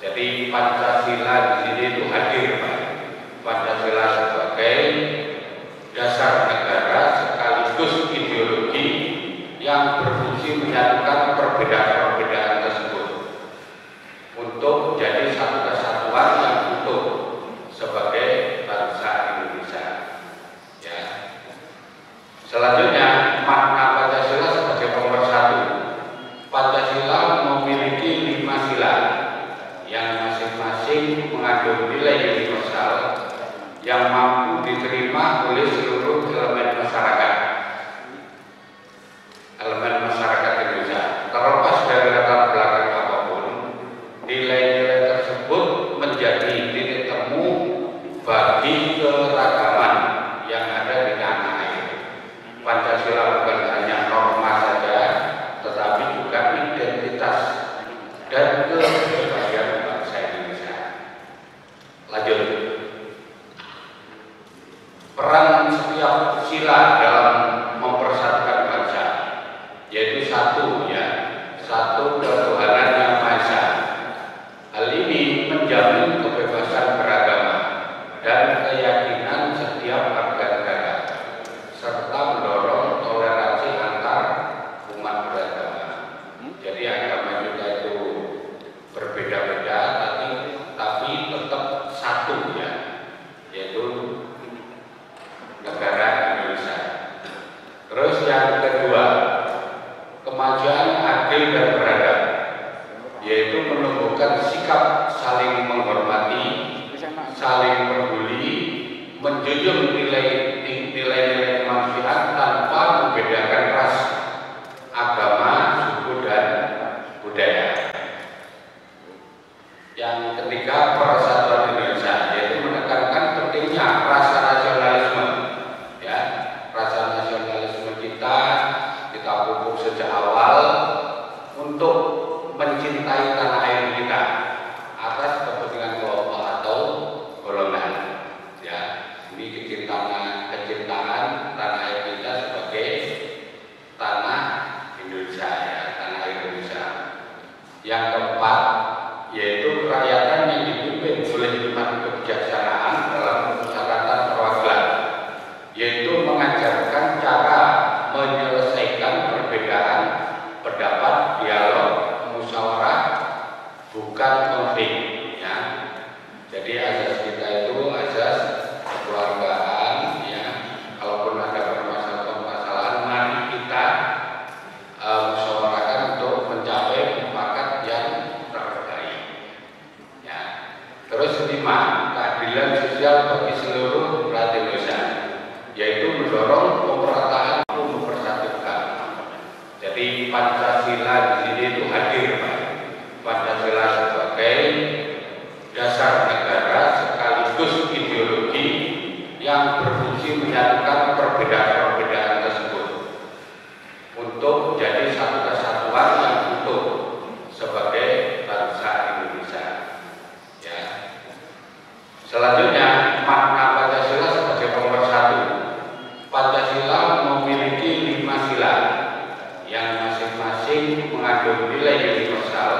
Jadi Pancasila di sini itu hadir, Pak. Pancasila sebagai dasar negara sekaligus ideologi yang berfungsi menyatukan perbedaan-perbedaan tersebut untuk menjadi satu kesatuan yang utuh sebagai bangsa Indonesia. Ya. Selanjutnya, makna Pancasila sebagai pemersatu. Pancasila memiliki 5 sila yang masing-masing mengandung nilai universal yang mampu diterima oleh seluruh elemen masyarakat Indonesia. Terlepas dari latar belakang apapun, nilai-nilai tersebut menjadi titik temu bagi keragaman yang ada di tanah air. Pancasila bukan hanya norma saja, tetapi juga identitas dan kepribadian bangsa Indonesia. Lanjut. Peran setiap sila dalam mempersatukan bangsa, yaitu satu ketuhanan yang Maha Esa. Hal ini menjamin kebebasan beragama dan keyakinan setiap warga negara, serta mendorong toleransi antar umat beragama. Jadi agama kita itu berbeda-beda, tapi tetap satu, ya, yaitu negara Indonesia. Terus yang kedua, kemajuan adil dan beradab, yaitu menumbuhkan sikap saling menghormati, saling peduli, menjunjung nilai-nilai kemanusiaan tanpa membedakan ras, agama, suku, dan budaya. Yang ketiga, persatuan Indonesia, yaitu menekankan pentingnya rasa nasionalisme. Ya, rasa nasionalisme kita pupuk sejak awal untuk mencintai tanah air kita atas kepentingan kelompok atau golongan. Ya, ini kecintaan tanah air kita sebagai tanah Indonesia, ya, tanah air Indonesia. Yang keempat, yaitu kerakyatan yang dipimpin oleh hikmat kebijaksanaan dalam persyaratan perwakilan, yaitu mengajarkan cara menyelesaikan perbedaan pendapat, dialog, musyawarah, bukan konflik. Ya. Jadi azas kita itu azas kekeluargaan. Ya. Kalaupun ada permasalahan, mari kita musyawarahkan untuk mencapai mufakat yang terbaik. Ya. Terus 5, keadilan sosial bagi seluruh rakyat Indonesia, yaitu mendorong pemerataan mempersatukan. Jadi Pancasila di sini itu hadir, Pak. Pancasila sebagai dasar negara sekaligus ideologi yang berfungsi menyatukan perbedaan-perbedaan tersebut untuk menjadi satu kesatuan yang utuh sebagai bangsa Indonesia. Ya. Selanjutnya, makna Pancasila sebagai pemersatu. Pancasila memiliki 5 sila yang masing-masing mengandung nilai universal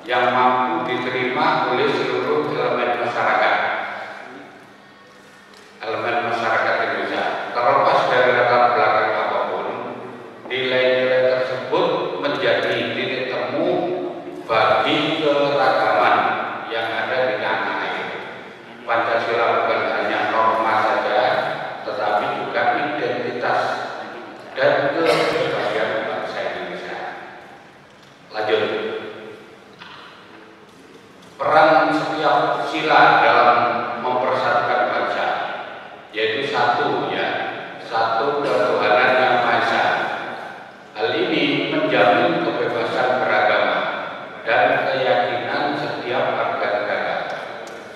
yang mampu diterima oleh seluruh elemen masyarakat Indonesia. Terlepas dari latar belakang apapun, nilai-nilai tersebut menjadi titik temu bagi keragaman yang ada di tanah air. Pancasila bukan hanya norma saja, tetapi juga identitas dan kepribadian bangsa Indonesia. Lanjut. Peran setiap sila dalam mempersatukan bangsa, yaitu satu ketuhanan yang Maha Esa. Hal ini menjamin kebebasan beragama dan keyakinan setiap warga negara,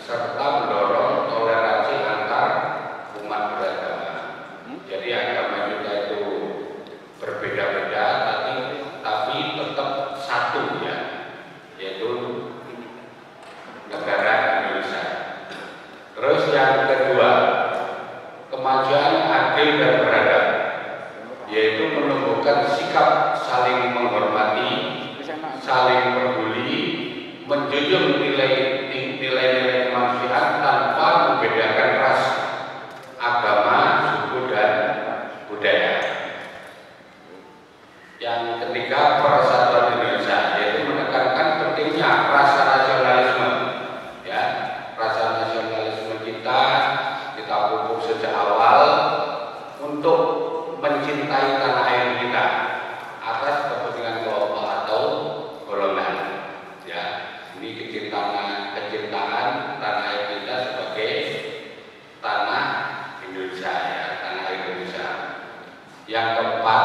serta mendorong toleransi antar umat beragama. Jadi agama kita itu berbeda-beda, tapi tetap satu, ya, yaitu negara Indonesia. nilai-nilai kemanusiaan tanpa membedakan ras, agama, suku, dan budaya. Yang ketiga, persatuan Indonesia, yaitu menekankan pentingnya rasa nasionalisme. Ya, rasa nasionalisme kita pupuk sejak awal untuk mencintai tanah air kita atas kepentingan kelompok atau golongan. Ya, ini kecintaan tanah air kita sebagai tanah Indonesia, ya, tanah Indonesia. Yang keempat,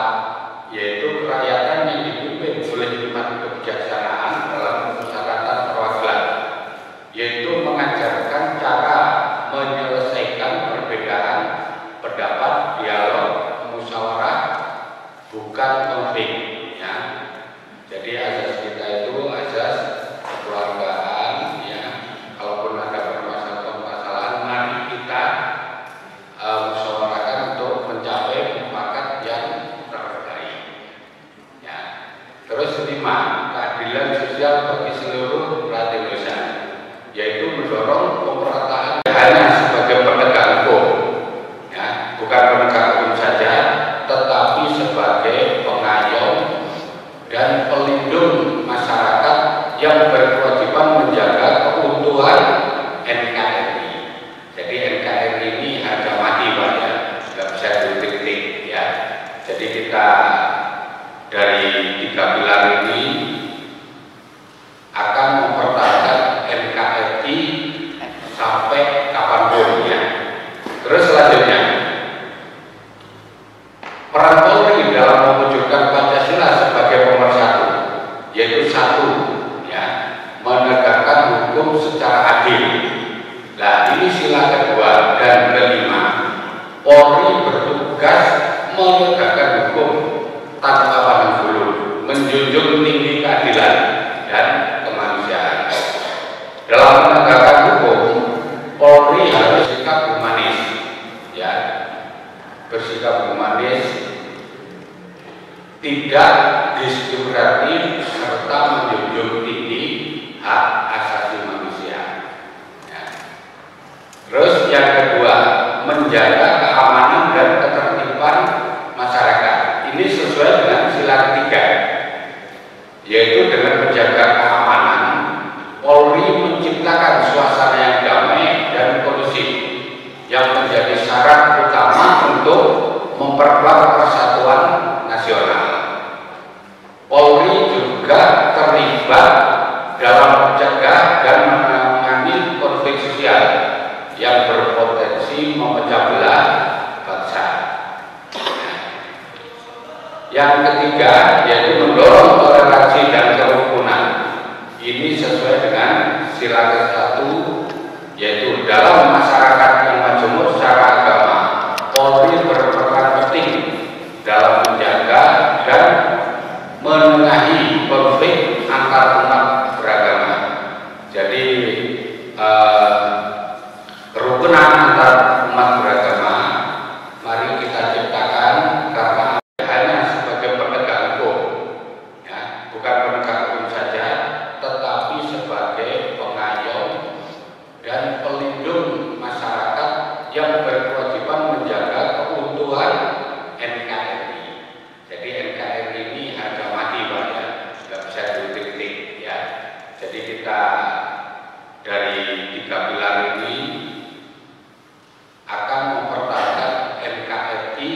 yaitu kerakyatan yang dipimpin oleh hikmat kebijaksanaan dalam persyaratan perwakilan, yaitu mengajarkan cara menyelesaikan perbedaan pendapat, dialog, musyawarah, bukan konflik. Ya. Jadi azas kita itu azas kekeluargaan. Ya. Kalaupun ada permasalahan, mari kita musyawarahkan untuk mencapai mufakat yang terbaik. Ya. Terus 5, keadilan sosial bagi seluruh rakyat Indonesia, yaitu mendorong pemerataan hanya sebagai penegak hukum, ya, bukan penegak hukum saja, tetapi sebagai pengayom dan pelindung masyarakat yang berkewajiban menjaga keutuhan NKRI. Jadi NKRI ini harga mati, Pak, ya, nggak bisa dikritik, ya. Jadi kita dari 3 pilar ini akan mempertahankan NKRI sampai kapanpun, ya. Terus selanjutnya, peran Polri dalam mewujudkan Pancasila sebagai pemersatu, yaitu 1, ya, menegakkan hukum secara adil. Nah, ini sila kedua. Dan kelima, Polri bertugas menegakkan hukum tanpa pandang bulu, menjunjung tinggi keadilan dan kemanusiaan. Dalam menegakkan hukum, Polri harus bersikap humanis, ya, bersikap humanis, tidak diskriminatif, serta menjunjung tinggi hak asasi manusia. Ya. Terus yang kedua, menjaga keamanan dan ketertiban masyarakat. Ini sesuai dengan sila ketiga, yaitu dengan menjaga keamanan, Polri menciptakan suasana yang damai dan kondusif, yang menjadi syarat utama untuk memperkuat persatuan nasional. Polri juga terlibat dalam mencegah dan menangani konflik sosial yang berpotensi memecah belah bangsa. Yang ketiga, yaitu mendorong toleransi dan kerukunan. Ini sesuai dengan sila ke-1, yaitu dalam masyarakat yang majemuk secara agama, Polri berperan penting dalam menjaga dan menengahi konflik antar umat beragama. Jadi kerukunan antar umat beragama mari kita ciptakan, karena hanya sebagai penegak hukum, ya, bukan penegak hukum saja, tetapi sebagai pengayom dan pelindung masyarakat yang berkewajiban menjaga keutuhan NKRI. Jadi NKRI ini harga mati, Pak, ya, nggak bisa dikritik, ya. Jadi kita dari 3 pilar ini akan mempertahankan NKRI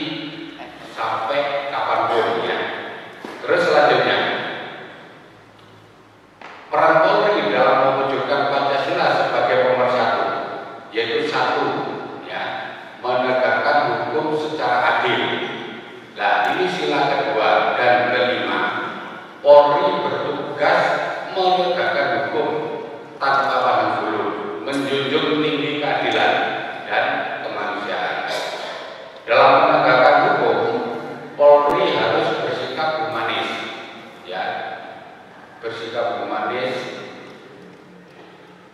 sampai kapanpun, ya. Terus selanjutnya, peran Polri dalam mewujudkan Pancasila sebagai pemersatu, yaitu 1, ya, menegakkan hukum secara adil. Nah, ini sila kedua. Dan kelima, Polri bertugas menegakkan hukum tanpa pandang bulu, menjunjung tinggi keadilan dan kemanusiaan. Dalam menegakkan hukum, Polri harus bersikap humanis, ya, bersikap humanis,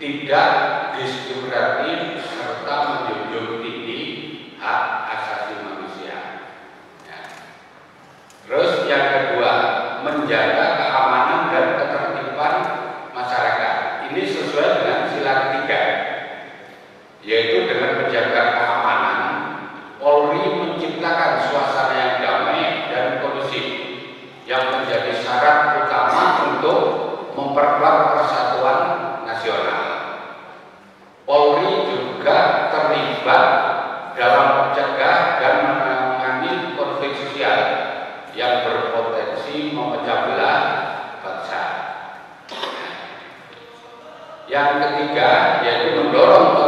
tidak diskriminatif, serta menjunjung tinggi hak asasi manusia. Ya. Terus yang kedua, menjaga keamanan dan ketertiban masyarakat. Ini sesuai yaitu dengan menjaga keamanan. Polri menciptakan suasana yang damai dan kondusif yang menjadi syarat utama untuk memperkuat persatuan nasional. Polri juga terlibat dalam mencegah dan menangani konflik sosial yang berpotensi memecah belah bangsa. Yang ketiga yaitu mendorong